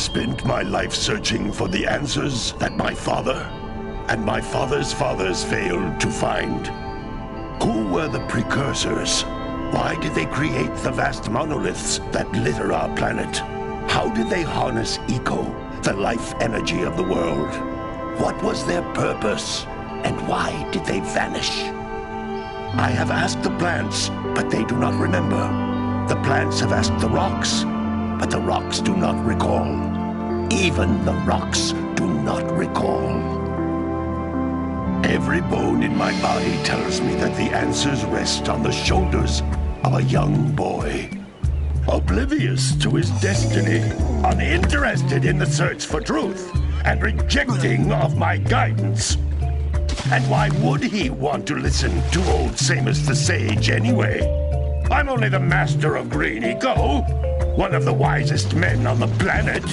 spent my life searching for the answers that my father and my father's fathers failed to find. Who were the Precursors? Why did they create the vast monoliths that litter our planet? How did they harness Eco, the life energy of the world? What was their purpose? And why did they vanish? I have asked the plants, but they do not remember. The plants have asked the rocks, but the rocks do not recall. Even the rocks do not recall. Every bone in my body tells me that the answers rest on the shoulders of a young boy. Oblivious to his destiny, uninterested in the search for truth, and rejecting of my guidance. And why would he want to listen to old Samus the Sage anyway? I'm only the master of Green Eco, one of the wisest men on the planet.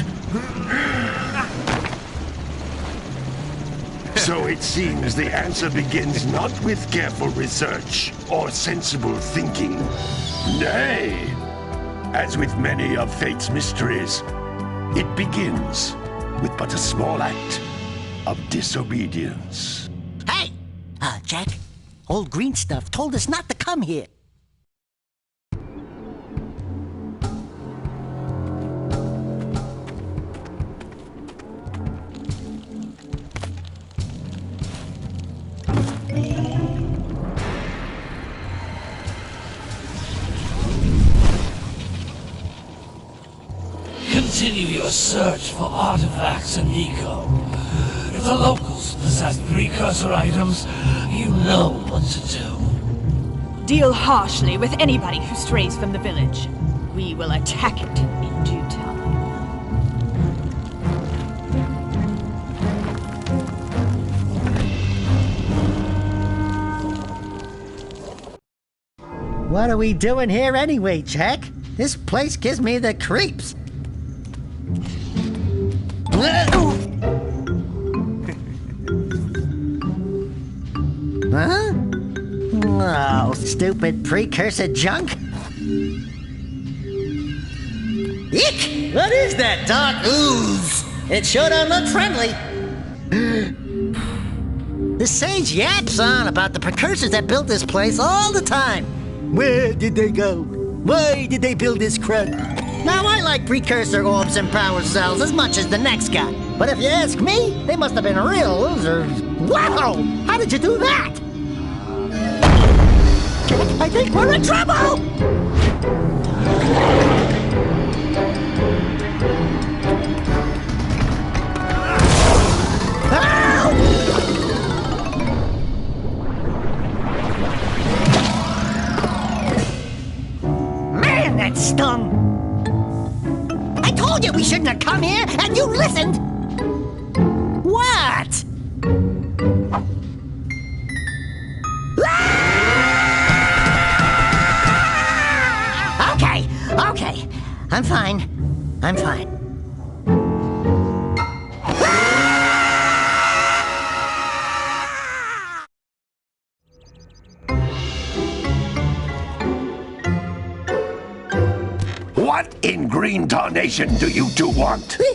So it seems the answer begins not with careful research or sensible thinking. Nay, as with many of fate's mysteries, it begins with but a small act of disobedience. Hey! Jack, old green stuff told us not to come here. Continue your search for artifacts in Eco. If the locals possess precursor items, you know what to do. Deal harshly with anybody who strays from the village. We will attack it in due time. What are we doing here anyway, Jack? This place gives me the creeps. Huh? Oh, stupid precursor junk. Eek! What is that dark ooze? It sure don't look friendly. The sage yaps on about the precursors that built this place all the time. Where did they go? Why did they build this crud? Now, I like precursor orbs and power cells as much as the next guy. But if you ask me, they must have been real losers. Wow! How did you do that? I think we're in trouble! Man, that stung! I told you we shouldn't have come here, and you listened! What? Okay. I'm fine. What in green tarnation do you two want? I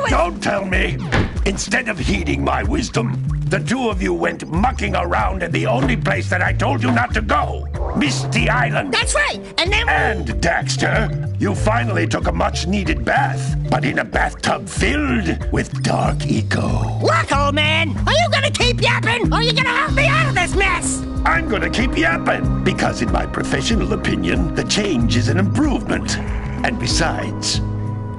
was... Don't tell me! Instead of heeding my wisdom, the two of you went mucking around in the only place that I told you not to go. Misty Island. That's right, and then... And, Daxter, you finally took a much-needed bath, but in a bathtub filled with dark eco. Look, old man, are you gonna keep yapping, or are you gonna help me out of this mess? I'm gonna keep yapping, because in my professional opinion, the change is an improvement. And besides,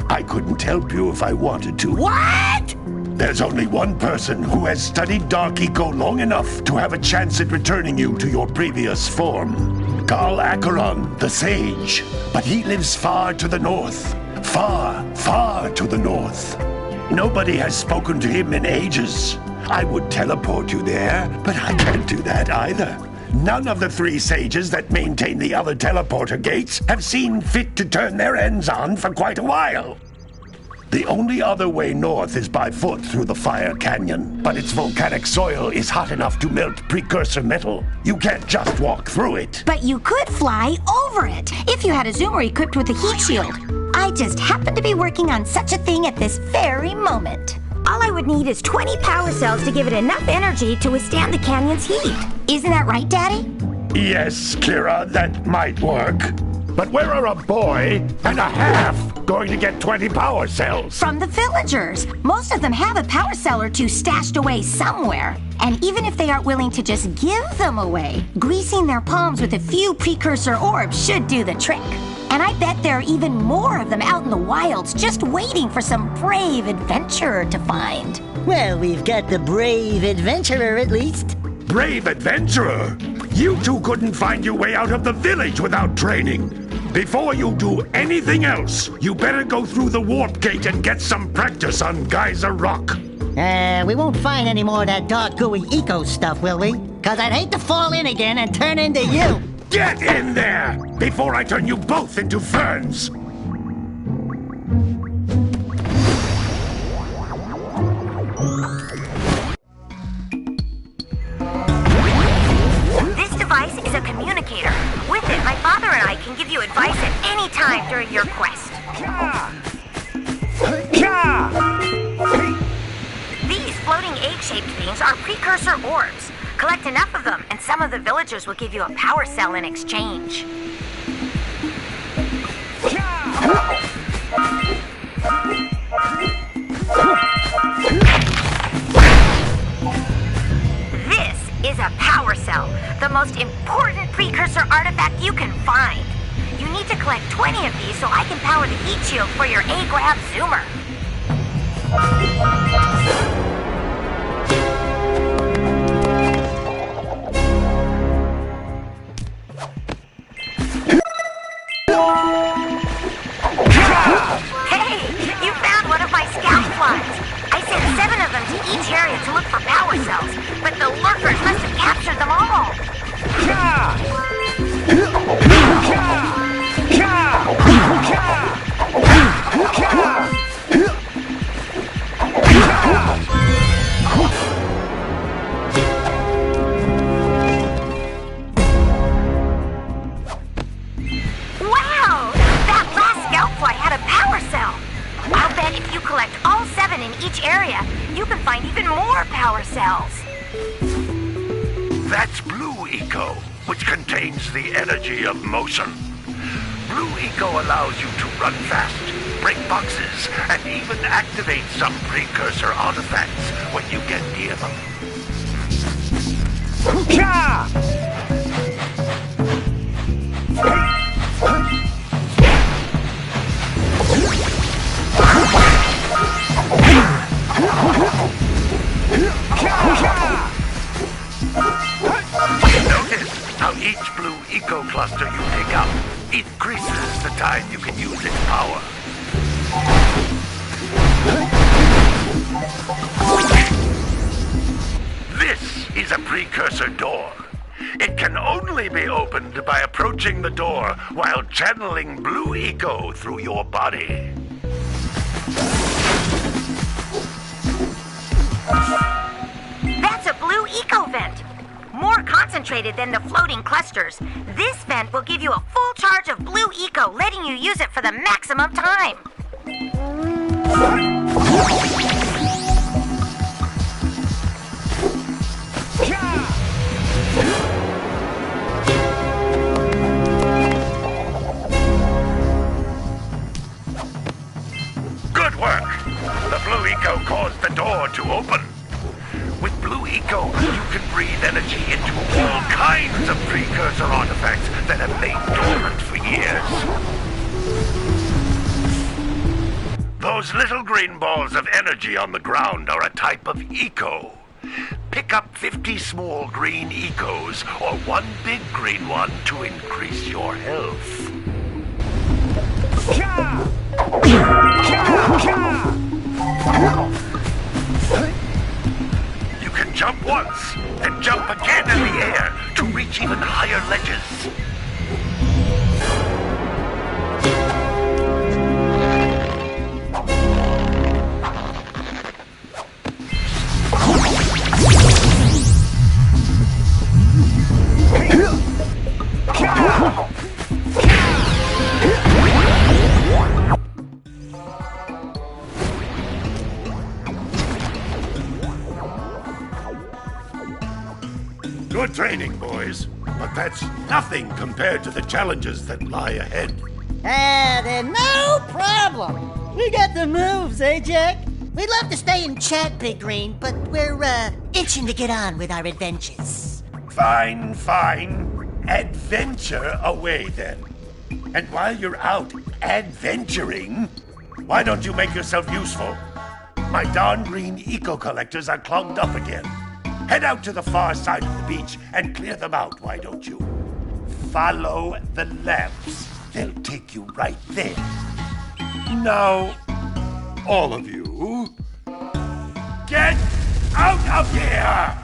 I couldn't help you if I wanted to. What? There's only one person who has studied Dark Eco long enough to have a chance at returning you to your previous form. Carl Acheron, the Sage. But he lives far to the north. Far, far to the north. Nobody has spoken to him in ages. I would teleport you there, but I can't do that either. None of the three sages that maintain the other teleporter gates have seen fit to turn their ends on for quite a while. The only other way north is by foot through the Fire Canyon, but its volcanic soil is hot enough to melt precursor metal. You can't just walk through it. But you could fly over it, if you had a zoomer equipped with a heat shield. I just happen to be working on such a thing at this very moment. All I would need is 20 power cells to give it enough energy to withstand the canyon's heat. Isn't that right, Daddy? Yes, Kira, that might work. But where are a boy and a half going to get 20 power cells? From the villagers. Most of them have a power cell or two stashed away somewhere. And even if they aren't willing to just give them away, greasing their palms with a few precursor orbs should do the trick. And I bet there are even more of them out in the wilds just waiting for some brave adventurer to find. Well, we've got the brave adventurer at least. Brave adventurer? You two couldn't find your way out of the village without training. Before you do anything else, you better go through the warp gate and get some practice on Geyser Rock. We won't find any more of that dark gooey eco stuff, will we? 'Cause I'd hate to fall in again and turn into you. Get in there before I turn you both into ferns. This device is a communicator. With it, my father and I can give you advice at any time during your quest. These floating egg-shaped things are precursor orbs. Collect enough of them, and some of the villagers will give you a power cell in exchange. This is a power cell, the most important precursor artifact you can find. You need to collect 20 of these so I can power the heat shield for your A-Grab Zoomer. Hey, you found one of my scout flies. I sent 7 of them to each area to look for power cells, but the lurkers must have captured them all. Wow! That last scout fly had a power cell. I'll bet if you collect all 7 in each area, you can find even more power cells. That's Blue Eco, which contains the energy of motion. Blue Eco allows you to run fast, break boxes, and even activate some precursor artifacts when you get near them. Notice how each Blue Eco cluster you pick up increases the time you can use its power. This is a precursor door. It can only be opened by approaching the door while channeling Blue Eco through your body. That's a Blue Eco vent. More concentrated than the floating clusters. This vent will give you a full charge of Blue Eco, letting you use it for the maximum time. Good work! The Blue Eco caused the door to open. With Blue Eco, you can breathe energy into all kinds of precursor artifacts that have lain dormant for years. Those little green balls of energy on the ground are a type of eco. Pick up 50 small green ecos or one big green one to increase your health. You can jump once, then jump again in the air to reach even higher ledges. Good training, boys. But that's nothing compared to the challenges that lie ahead. Then no problem. We got the moves, eh, Jack? We'd love to stay and chat, Big Green, but we're, itching to get on with our adventures. Fine, fine. Adventure away, then. And while you're out adventuring, why don't you make yourself useful? My darn green eco-collectors are clogged up again. Head out to the far side of the beach and clear them out, why don't you? Follow the lamps. They'll take you right there. Now, all of you, get out of here!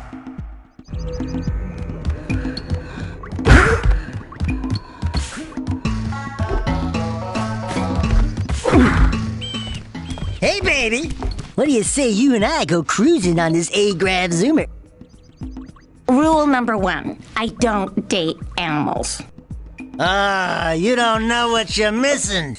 Hey, baby. What do you say you and I go cruising on this A-Grav Zoomer? Rule number 1, I don't date animals. You don't know what you're missing.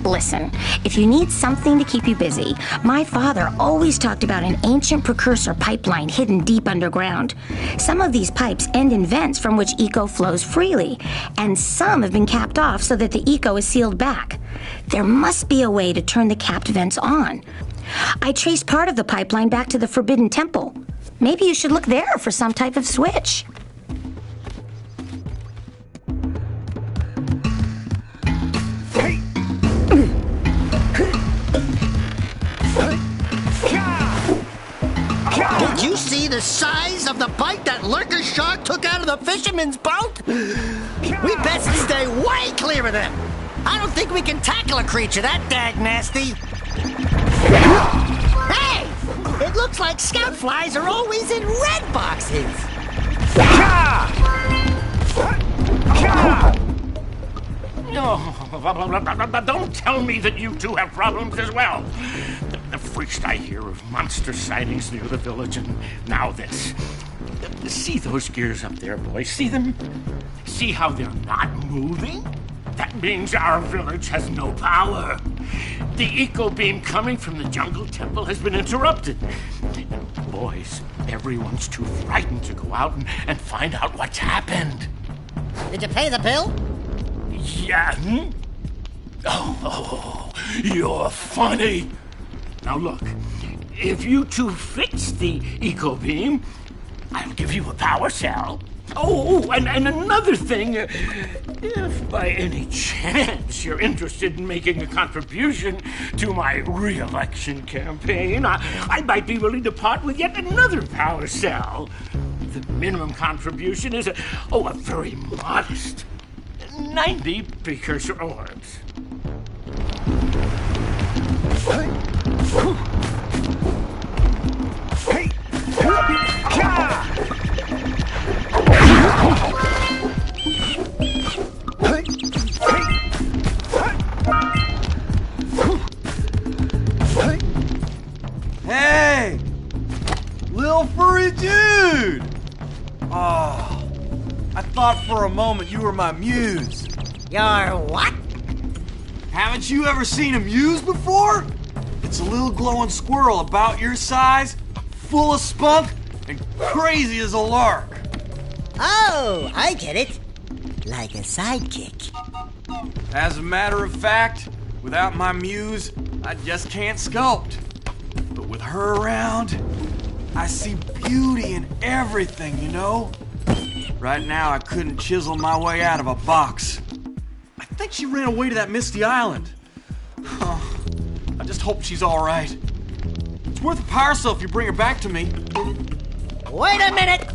Listen, if you need something to keep you busy, my father always talked about an ancient precursor pipeline hidden deep underground. Some of these pipes end in vents from which eco flows freely, and some have been capped off so that the eco is sealed back. There must be a way to turn the capped vents on. I traced part of the pipeline back to the Forbidden Temple. Maybe you should look there for some type of switch. Did you see the size of the bite that lurker shark took out of the fisherman's boat? We best stay way clear of them. I don't think we can tackle a creature that dag nasty. Hey! It looks like scout flies are always in red boxes. No, don't tell me that you two have problems as well. The first I hear of monster sightings near the village, and now this. See those gears up there, boys? See them? See how they're not moving? That means our village has no power. The eco beam coming from the jungle temple has been interrupted. Boys, everyone's too frightened to go out and find out what's happened. Did you pay the bill? Yeah. Oh, you're funny. Now look, if you two fix the eco beam, I'll give you a power cell. Oh, and another thing, if by any chance you're interested in making a contribution to my re-election campaign, I might be willing to part with yet another power cell. The minimum contribution is a very modest 90 precursor orbs. Hey! Little furry dude! Oh, I thought for a moment you were my muse. Your what? Haven't you ever seen a muse before? It's a little glowing squirrel about your size, full of spunk, and crazy as a lark. Oh, I get it. Like a sidekick. As a matter of fact, without my muse, I just can't sculpt. But with her around, I see beauty in everything, you know? Right now, I couldn't chisel my way out of a box. I think she ran away to that misty island. I just hope she's all right. It's worth a power cell if you bring her back to me. Wait a minute!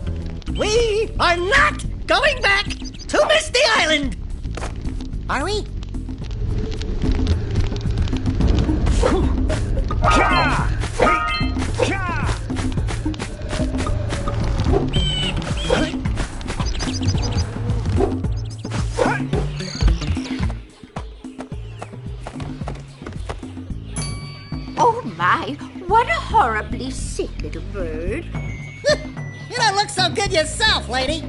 We are not going back to Misty Island! Are we? Oh my, what a horribly sick little bird. You don't look so good yourself, lady.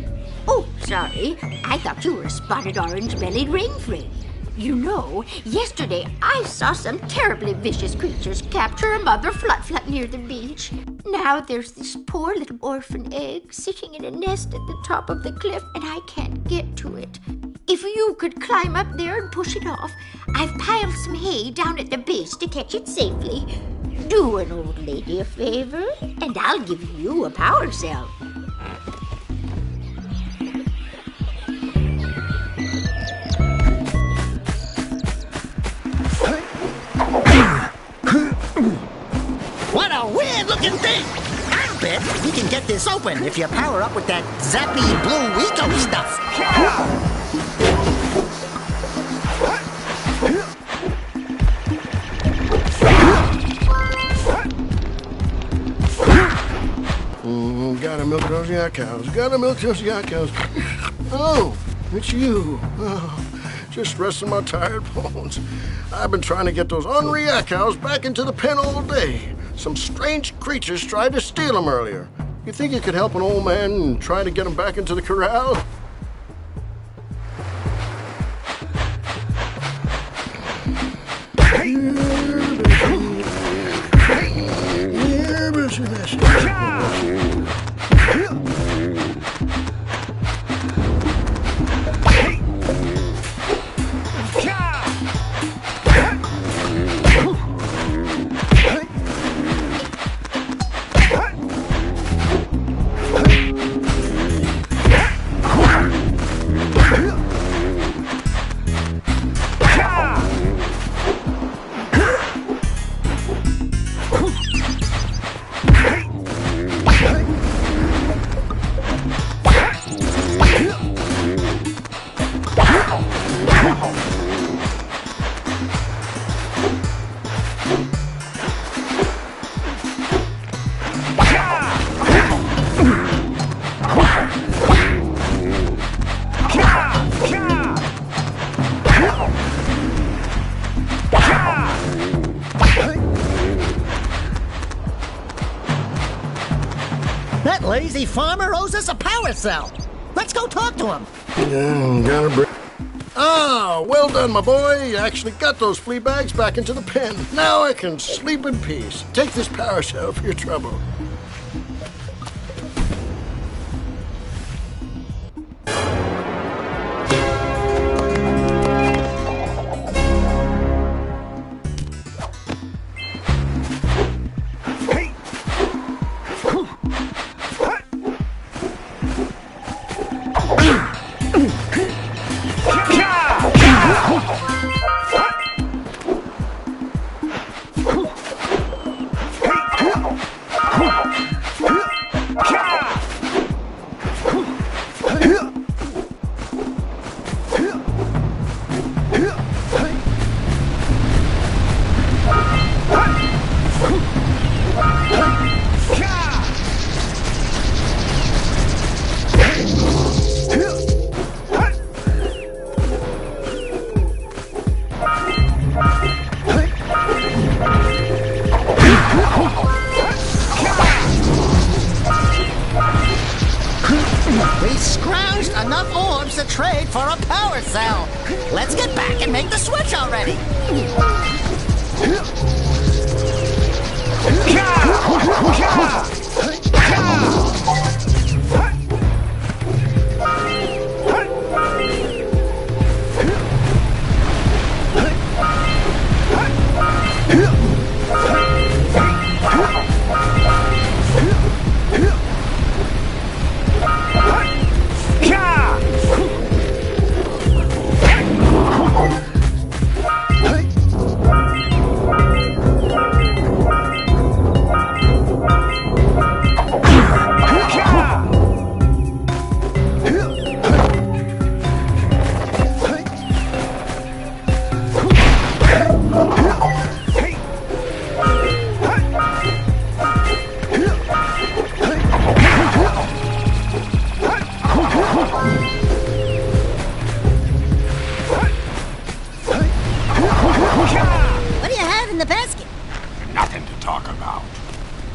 Oh, sorry. I thought you were a spotted orange-bellied rain fairy. You know, yesterday I saw some terribly vicious creatures capture a mother flut-flut near the beach. Now there's this poor little orphan egg sitting in a nest at the top of the cliff, and I can't get to it. If you could climb up there and push it off, I've piled some hay down at the base to catch it safely. Do an old lady a favor, and I'll give you a power cell. What a weird-looking thing! I bet we can get this open if you power up with that zappy blue eco stuff. Gotta milk those yak cows. Gotta milk those yak cows. Oh, it's you. Oh, just resting my tired bones. I've been trying to get those ornery yak cows back into the pen all day. Some strange creatures tried to steal them earlier. You think you could help an old man and try to get them back into the corral? That lazy farmer owes us a power cell. Let's go talk to him. Ah, well done, my boy. You actually got those flea bags back into the pen. Now I can sleep in peace. Take this power cell for your trouble. We scrounged enough orbs to trade for a power cell. Let's get back and make the switch already. What do you have in the basket? Nothing to talk about.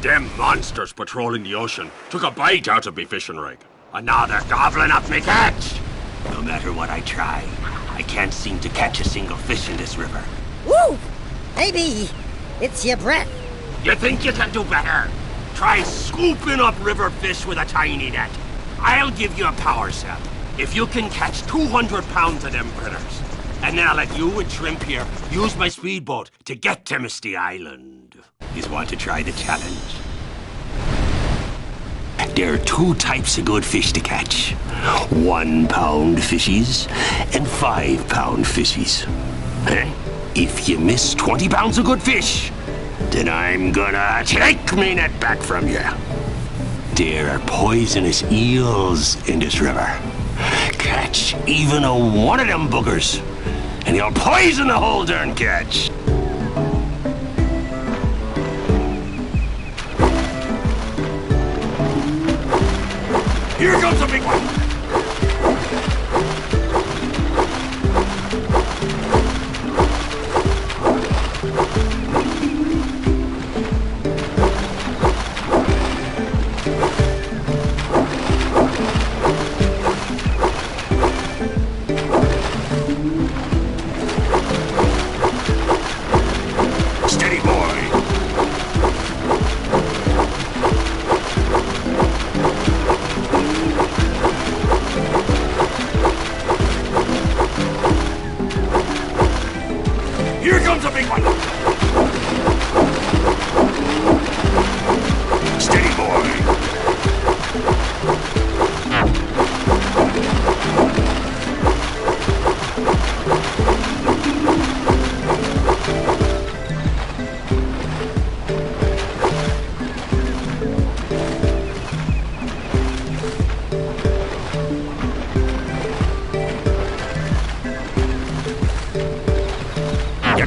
Them monsters patrolling the ocean took a bite out of me fishing rig. And now they're gobbling up me catch. No matter what I try, I can't seem to catch a single fish in this river. Woo! Maybe it's your breath. You think you can do better? Try scooping up river fish with a tiny net. I'll give you a power cell if you can catch 200 pounds of them critters. And then I'll let you and Shrimp here use my speedboat to get to Misty Island. You want to try the challenge? There are two types of good fish to catch. 1 pound fishies and 5 pound fishies. If you miss 20 pounds of good fish, then I'm gonna take me net back from you. There are poisonous eels in this river. Catch even one of them boogers, and you'll poison the whole darn catch. Here comes a big one.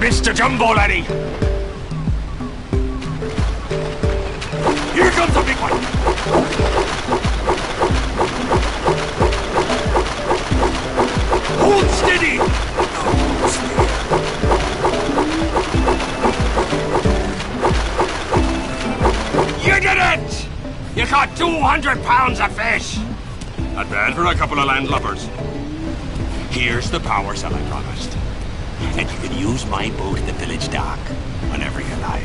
Mr. Jumbo Laddie! Here comes a big one! Hold steady! You did it! You caught 200 pounds of fish! Not bad for a couple of landlubbers. Here's the power cell I promised. And you can use my boat at the village dock whenever you like.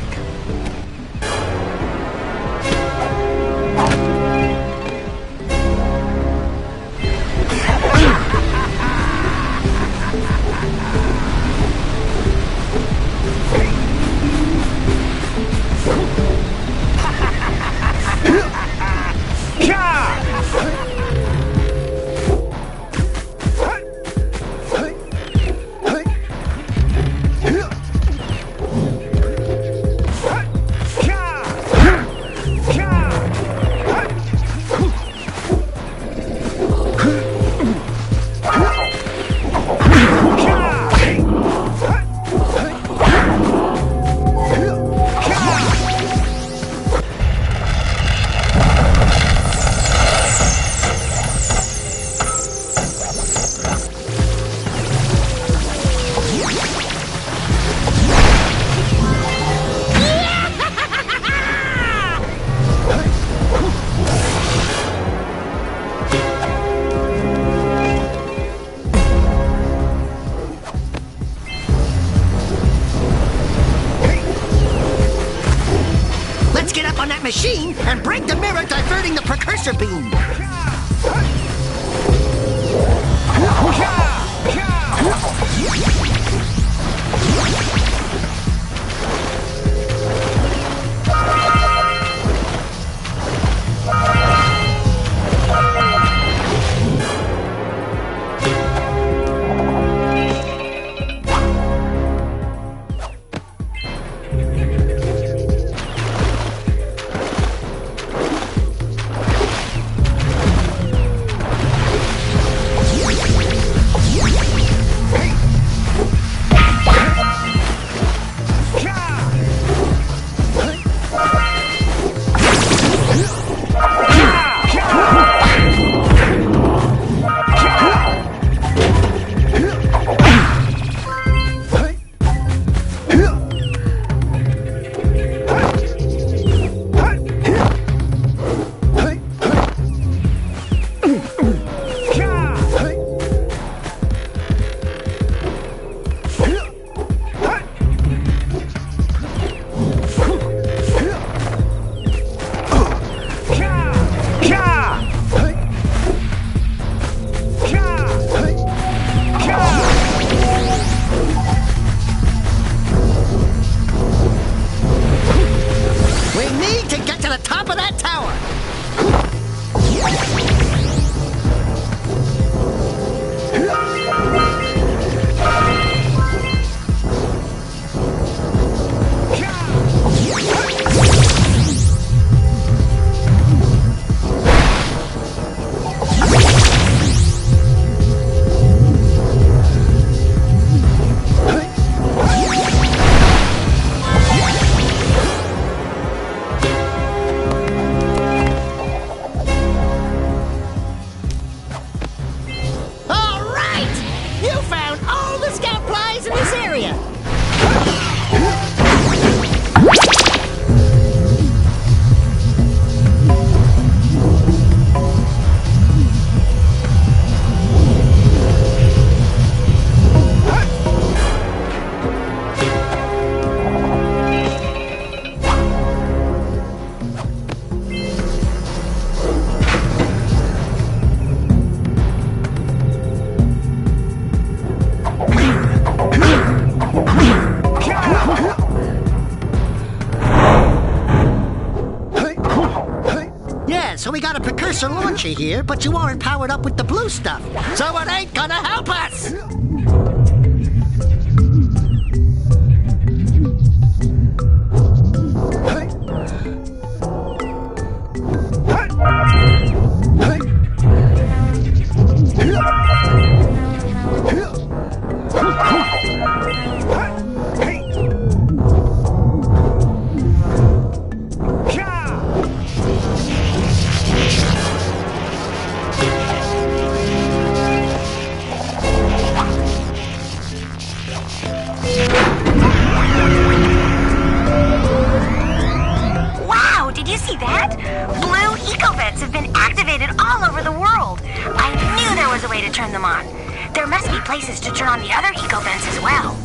Machine and break the mirror diverting the Precursor beam. so we got a Precursor launcher here, but you aren't powered up with the blue stuff. So it ain't gonna help us! Wow, did you see that? Blue eco-vents have been activated all over the world. I knew there was a way to turn them on. There must be places to turn on the other eco-vents as well.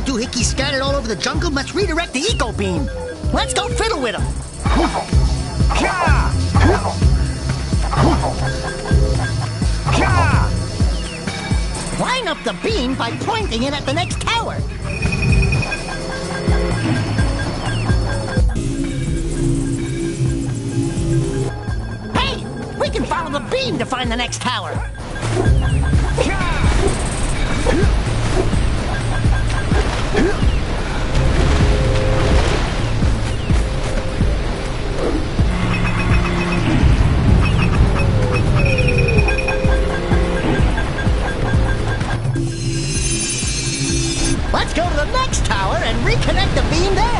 doohickeys scattered all over the jungle must redirect the eco beam. Let's go fiddle with them. Line up the beam by pointing it at the next tower. Hey, we can follow the beam to find the next tower. Let's go to the next tower and reconnect the beam there.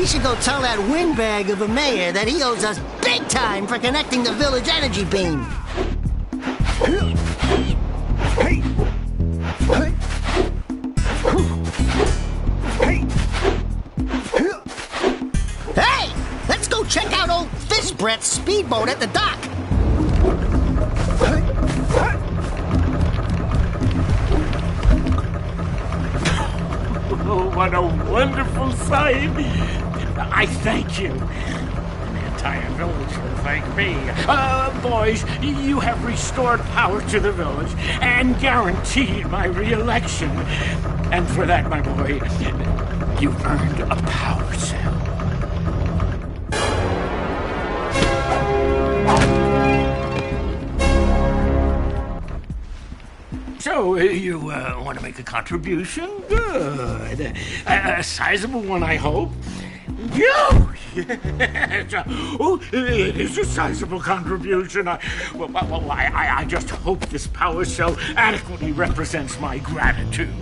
We should go tell that windbag of a mayor that he owes us big time for connecting the village energy beam. Hey! Let's go check out old Fish Brett's speedboat at the dock. Oh, what a wonderful sight! I thank you. The entire village will thank me. Boys, you have restored power to the village and guaranteed my re-election. And for that, my boy, you've earned a power cell. So, you want to make a contribution? Good. A sizable one, I hope. You! Yes. Oh, it is a sizable contribution. I just hope this power cell adequately represents my gratitude.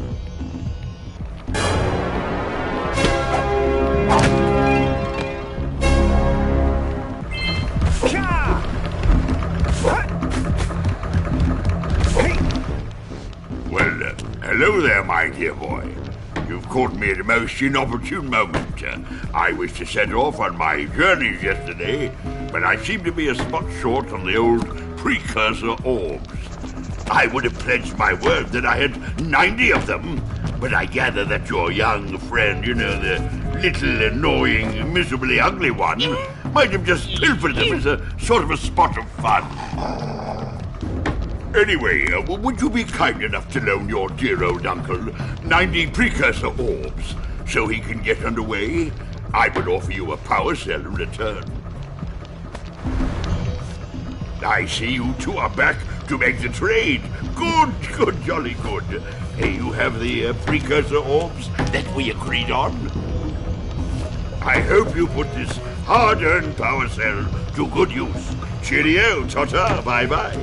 Well, hello there, my dear boy. You've caught me at a most inopportune moment. I was to set off on my journeys yesterday, but I seem to be a spot short on the old Precursor orbs. I would have pledged my word that I had 90 of them, but I gather that your young friend, you know, the little annoying, miserably ugly one, might have just pilfered them as a sort of a spot of fun. Anyway, would you be kind enough to loan your dear old uncle 90 Precursor orbs so he can get underway? I would offer you a power cell in return. I see you two are back to make the trade. Good, jolly good. Hey, you have the Precursor orbs that we agreed on? I hope you put this hard-earned power cell to good use. Cheerio, ta-ta, bye-bye.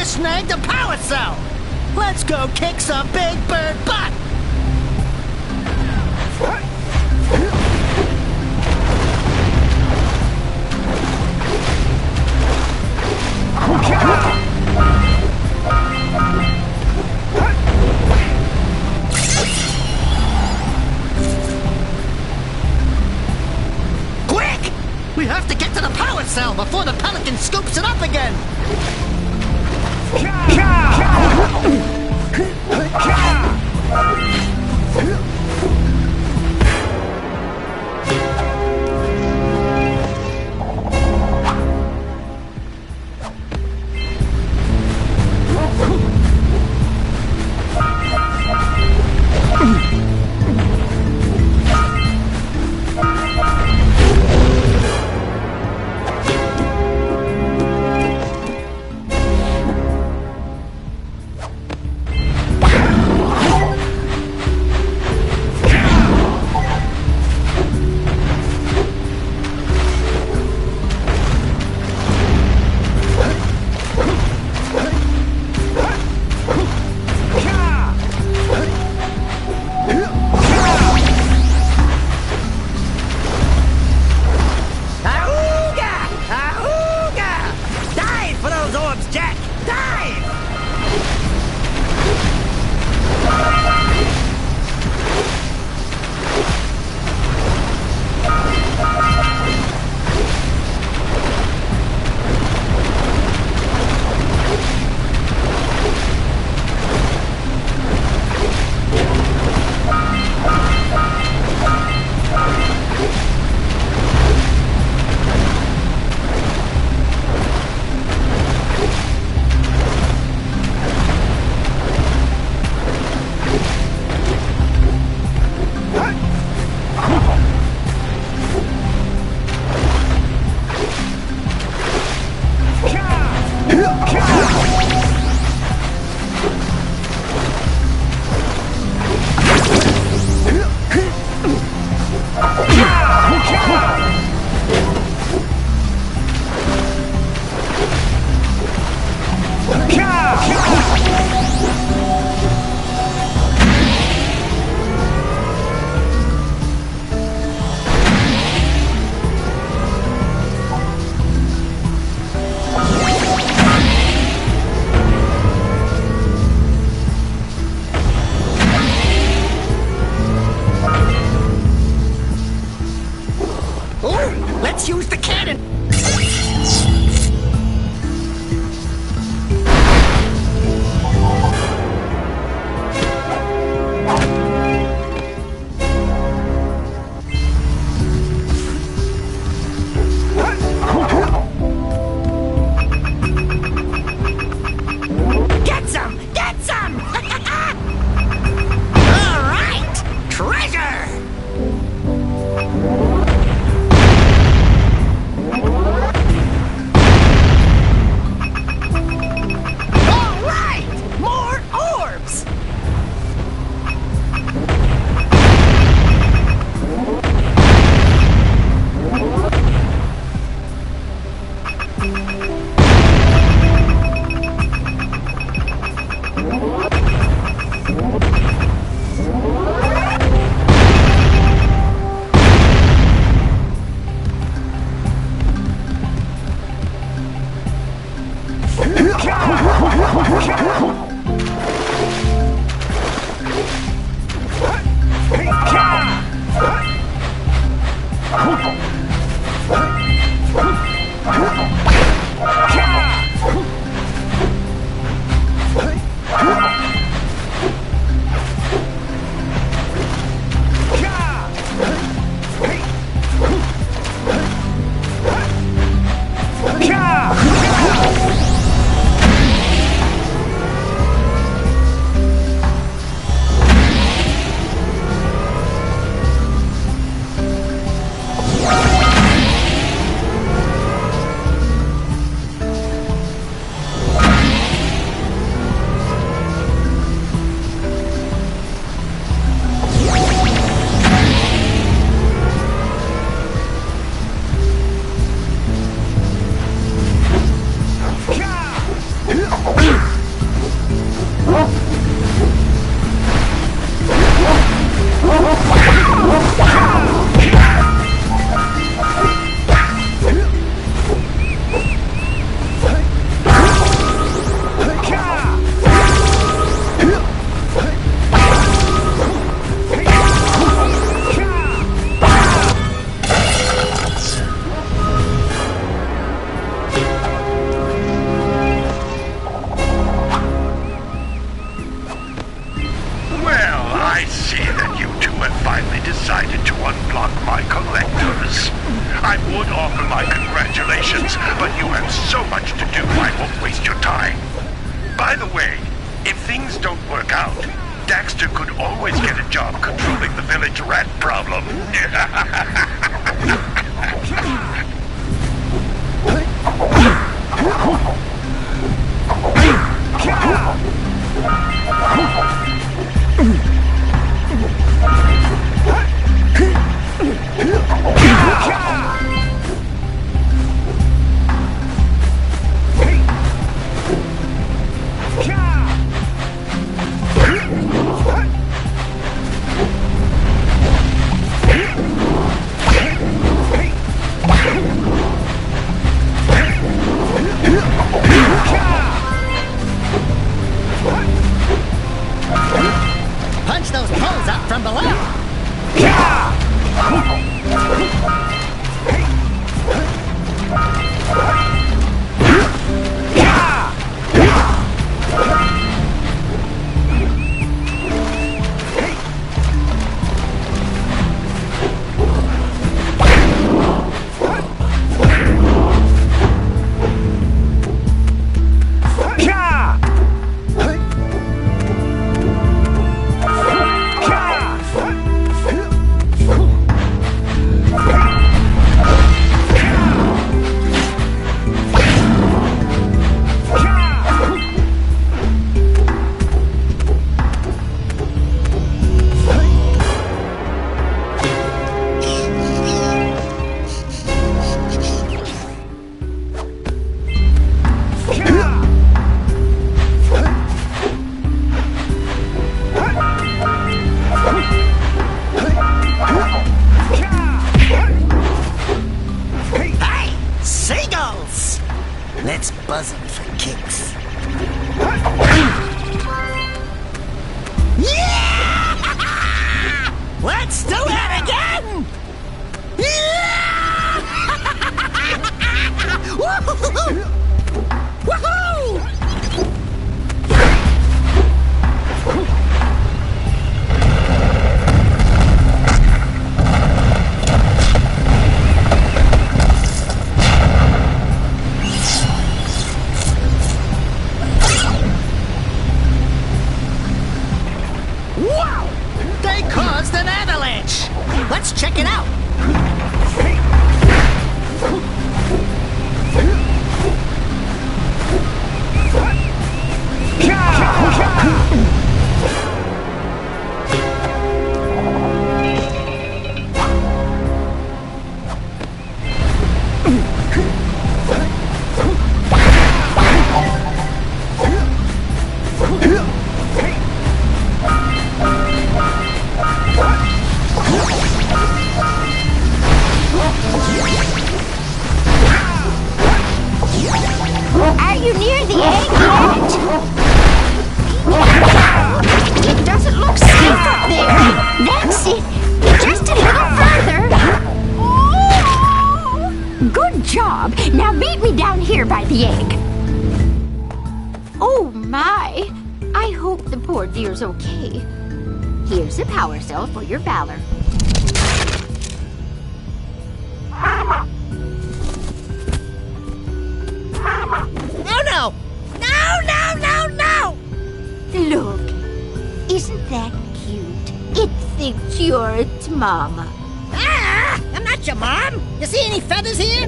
Snagged a power cell! Let's go kick some big bird butt! Quick! We have to get to the power cell before the pelican scoops it up again! Let's use the cannon! Get some! Get some! All right! Treasure! All right! More orbs! I see that you two have finally decided to unblock my collectors. I would offer my congratulations, but you have so much to do I won't waste your time. By the way, if things don't work out, Daxter could always get a job controlling the village rat problem. check it out. Are you near the egg yet? It doesn't look safe up there. That's it. Just a little further. Good job. Now meet me down here by the egg. Oh my. I hope the poor dear's okay. Here's a power cell for your valor. Oh no! No, no, no, no! Look, isn't that cute? It thinks you're its mama. Ah! I'm not your mom! You see any feathers here?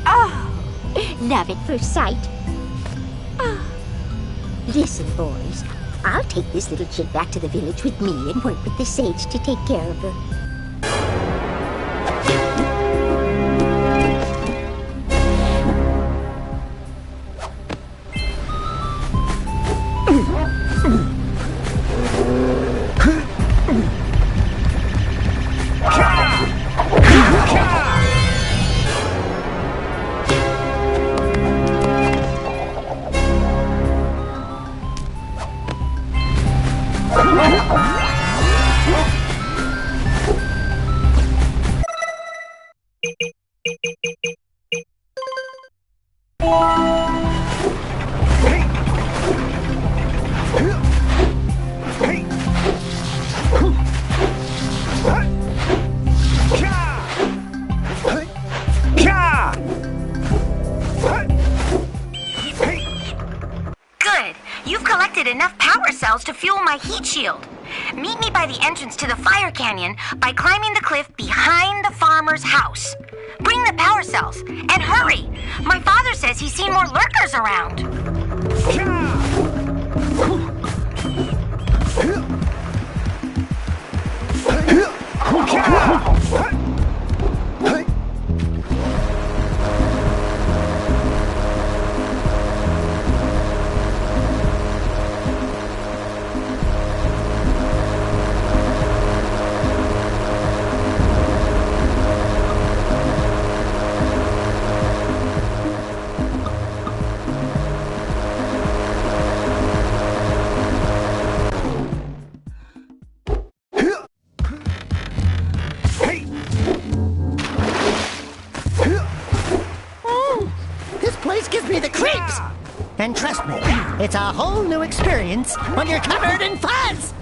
Oh, love at first sight. Oh. Listen, boys. I'll take this little chick back to the village with me and work with the sage to take care of her. Good. You've collected enough power cells to fuel my heat shield. Meet me by the entrance to the fire canyon by climbing the cliff behind the farmer's house. Bring the power cells, and hurry! My father says he's seen more lurkers around. This place gives me the creeps! And trust me, it's a whole new experience when you're covered in fuzz!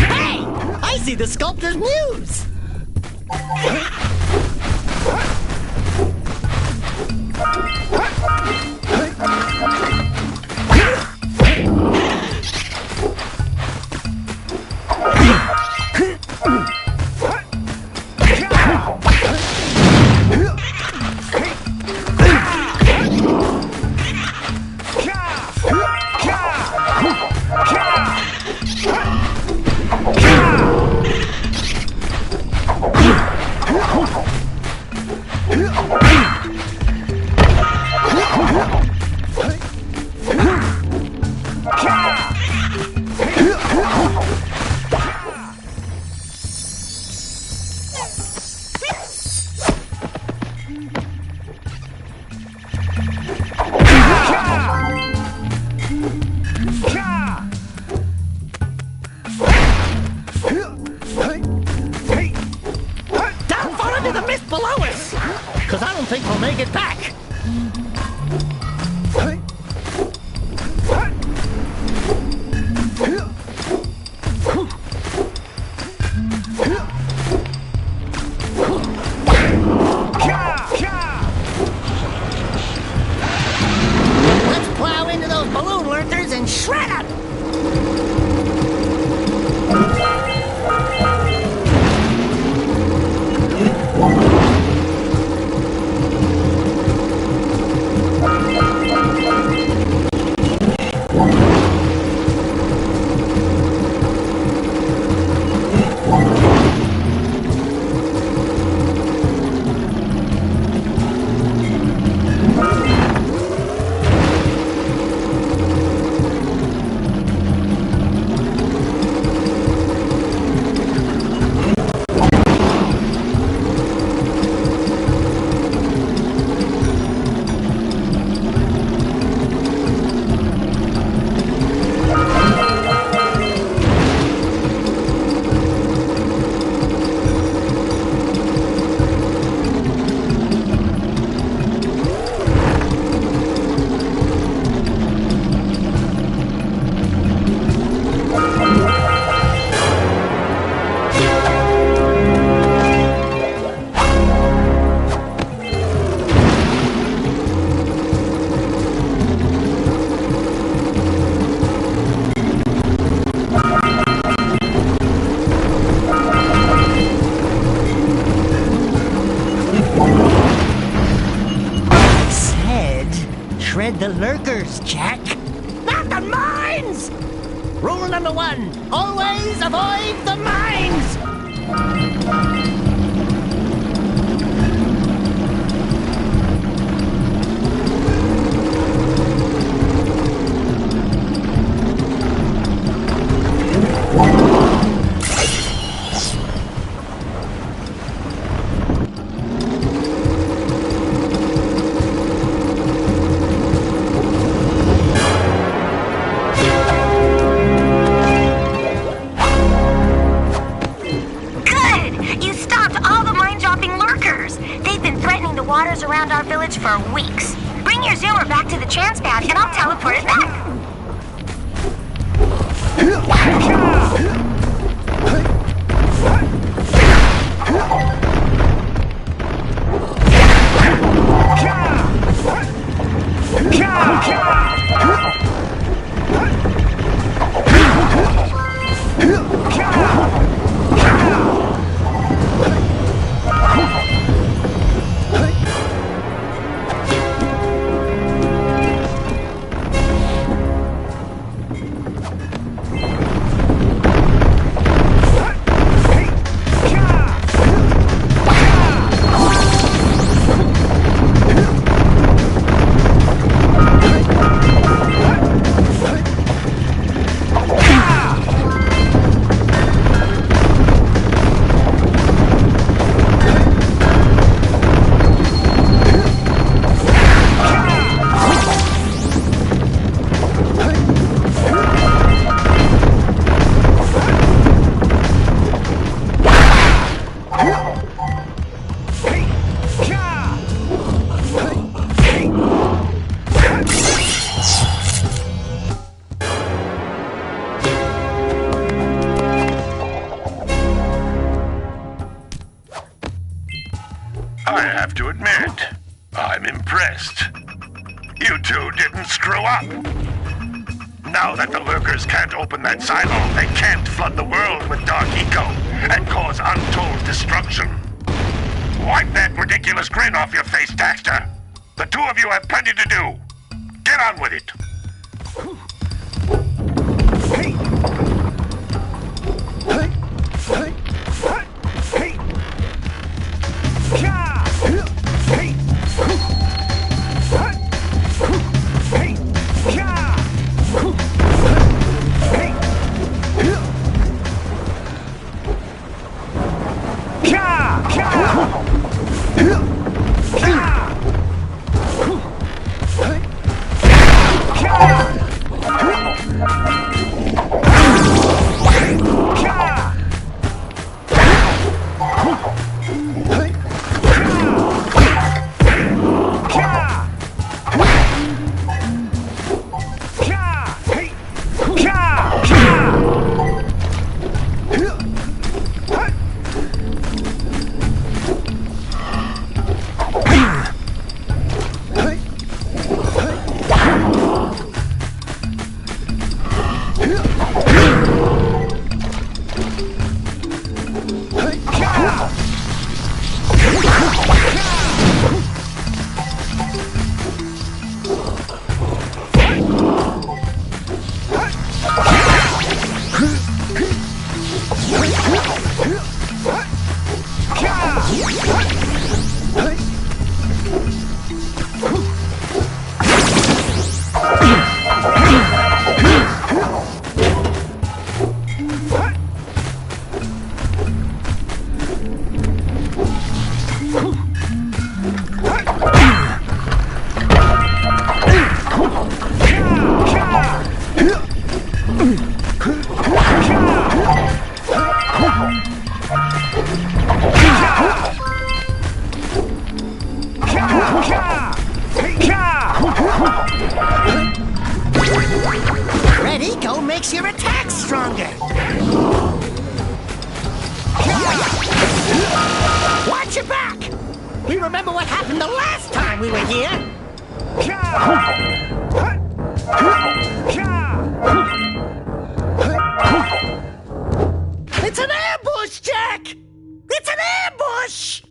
Hey! I see the sculptor's muse! mines! Rule number 1, always avoid the mines! Around our village for weeks. Bring your zoomer back to the transpad and I'll teleport it back. I have to admit, I'm impressed. You two didn't screw up. Now that the lurkers can't open that silo, they can't flood the world with dark eco and cause untold destruction. Wipe that ridiculous grin off your face, Daxter. The two of you have plenty to do. Get on with it. Red Eco makes your attacks stronger. Watch your back! We remember what happened the last time we were here. It's an ambush, Jack! It's an ambush!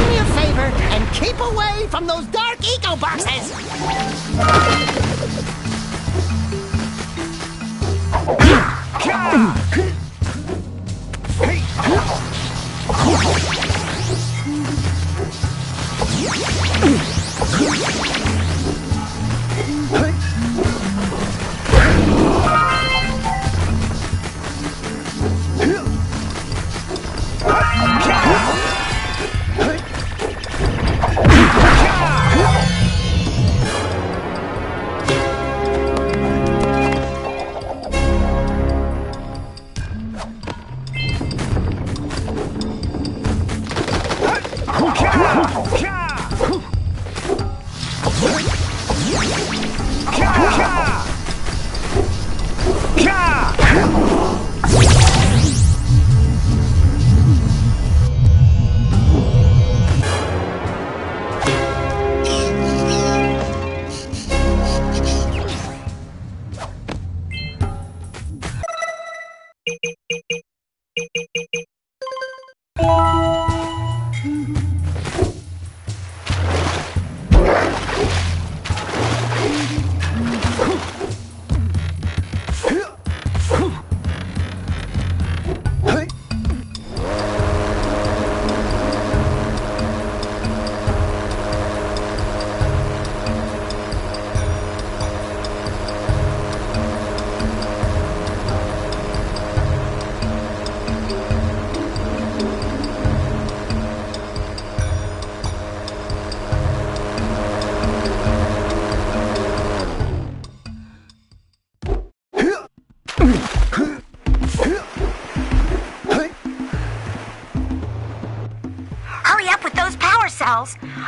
me a favor and keep away from those dark eco boxes!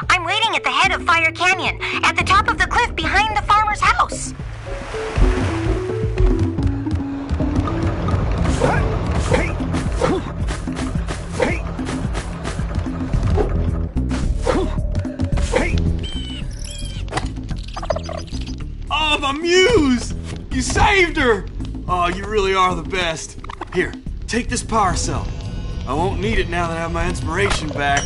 I'm waiting at the head of Fire Canyon, at the top of the cliff behind the farmer's house. Oh, my muse! You saved her! Oh, you really are the best. Here, take this power cell. I won't need it now that I have my inspiration back.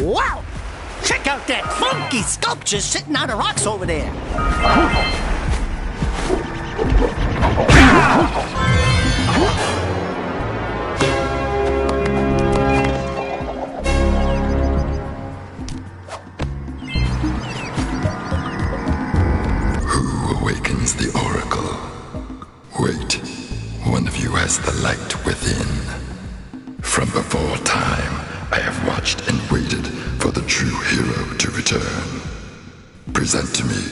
Wow! Check out that funky sculpture sitting on the rocks over there. Who awakens the oracle? Wait, one of you has the light within. From before time, I have watched and waited for the true hero to return. Present to me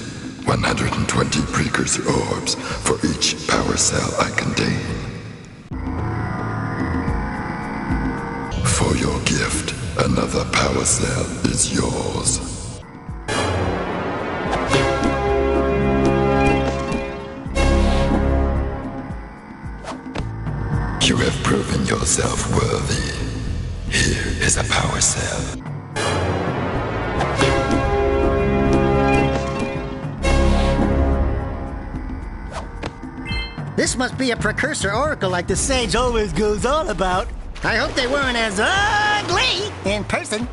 120 precursor orbs for each power cell I contain. For your gift, another power cell is yours. You have proven yourself worthy. Here is a power cell. This must be a precursor oracle like the sage always goes on about. I hope they weren't as ugly in person.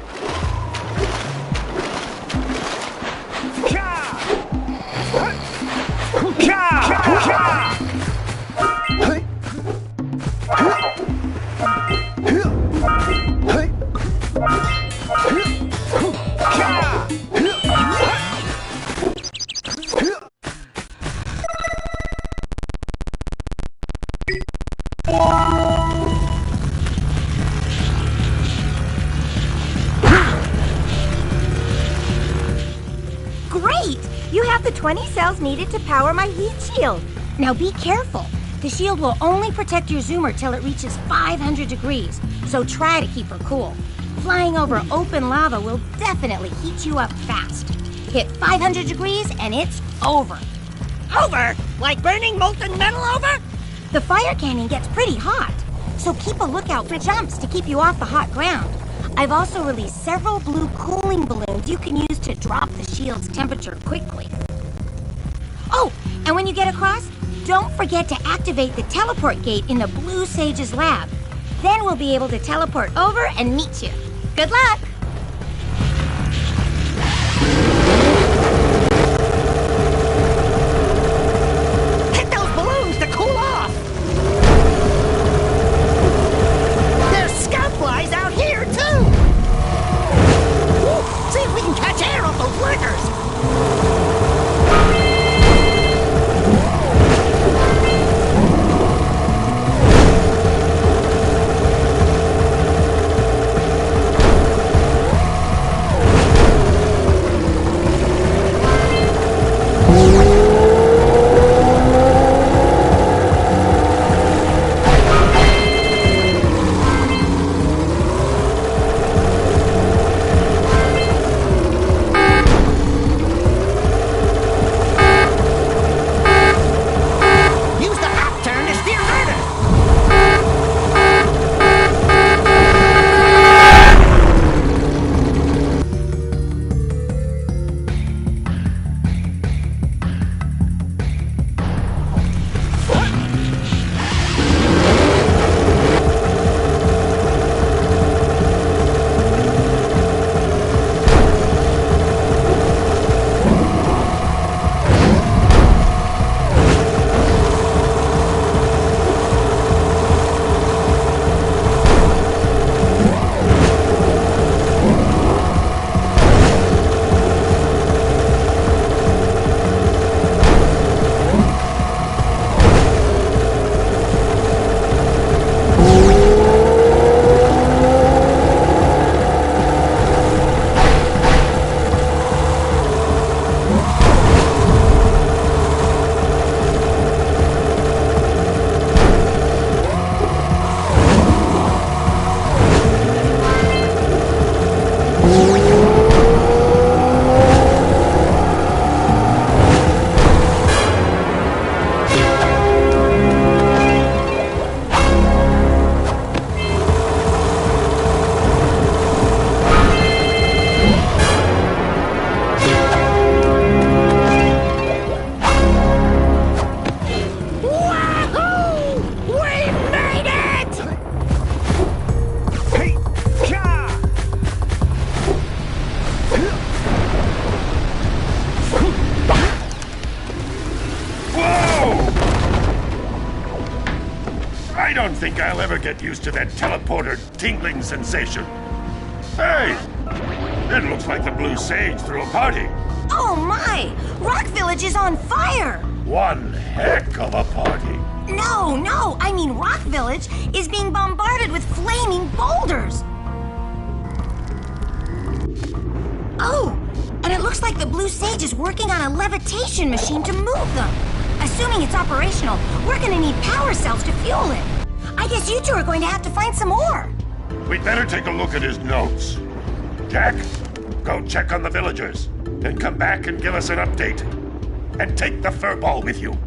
Great! You have the 20 cells needed to power my heat shield. Now be careful. The shield will only protect your zoomer till it reaches 500 degrees, so try to keep her cool. Flying over open lava will definitely heat you up fast. Hit 500 degrees and it's over. Over? Like burning molten metal over? The fire canyon gets pretty hot, so keep a lookout for jumps to keep you off the hot ground. I've also released several blue cooling balloons you can use to drop the shield's temperature quickly. Oh, and when you get across, don't forget to activate the teleport gate in the Blue Sage's lab. Then we'll be able to teleport over and meet you. Good luck! Hit those balloons to cool off! There's scout flies out here, too! Woo, see if we can catch air off those lurkers! I don't think I'll ever get used to that teleporter tingling sensation. Hey! It looks like the Blue Sage threw a party. Oh my! Rock Village is on fire! One heck of a party. No, I mean Rock Village is being bombarded with flaming boulders. Oh, and it looks like the Blue Sage is working on a levitation machine to move them. Assuming it's operational, we're gonna need power cells to fuel it. I guess you two are going to have to find some more. We'd better take a look at his notes. Jack, go check on the villagers. Then come back and give us an update. And take the furball with you.